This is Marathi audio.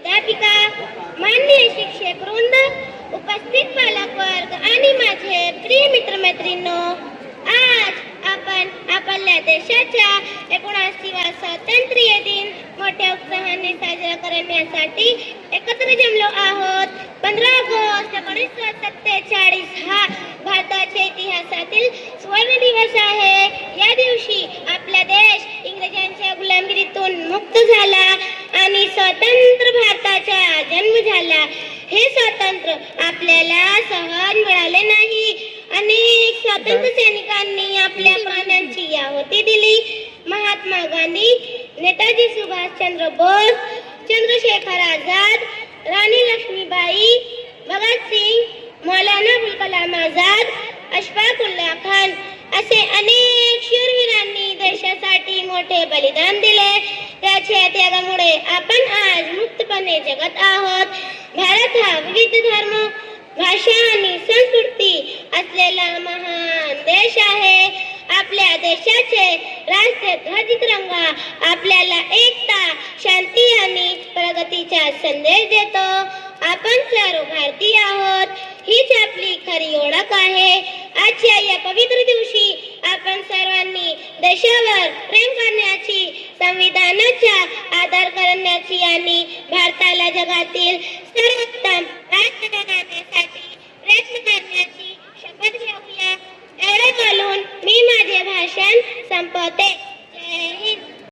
अध्यापिका, माननीय शिक्षक वृंद, उपस्थित पालक वर्ग आणि माझे प्रिय मित्रमैत्रिणींनो, आज आपण आपल्या देशाच्या 79व्या स्वातंत्र्य दिन मोठ्या उत्साहाने साजरा करण्यासाठी एकत्र जमलो आहोत. 15 ऑगस्ट 1947 हा भारताच्या इतिहासातील सुवर्ण दिवस आहे. या दिवशी आपला देश इंग्रजांच्या गुलामीतून मुक्त झाला आणि स्वतंत्र भारताचा जन्म झाला. हे स्वातंत्र्य आपल्याला सहज मिळाले नाही. अनेक स्वातंत्र्य सैनिकांनी आपल्या प्राणांची आहुती दिली. महात्मा गांधी, नेताजी सुभाषचंद्र बोस, चंद्रशेखर आझाद, राणी लक्ष्मीबाई, भगत सिंग, मौलाना अबुल कलाम आझाद, अशफाक उल्ला खान असे अनेक शूरवीरांनी देशासाठी मोठे बलिदान दिले. त्याच्या त्यागामुळे आपण आज मुक्तपणे जगत आहोत. भारत हा विविध धर्म, भाषा आणि संस्कृती असलेला महान देश आहे. आपल्या देशाचे राष्ट्रीय ध्वज तिरंगा आपल्याला एकता, शांती आणि प्रगतीचा संदेश देतो. आपण सर्व भारतीय आहोत, हीच आपली खरी ओळख आहे. आजच्या या पवित्र दिवशी आपण सर्वांनी देशावर प्रेम करण्याची, संविधानाचा आदर करण्याची आणि भारताला जगातील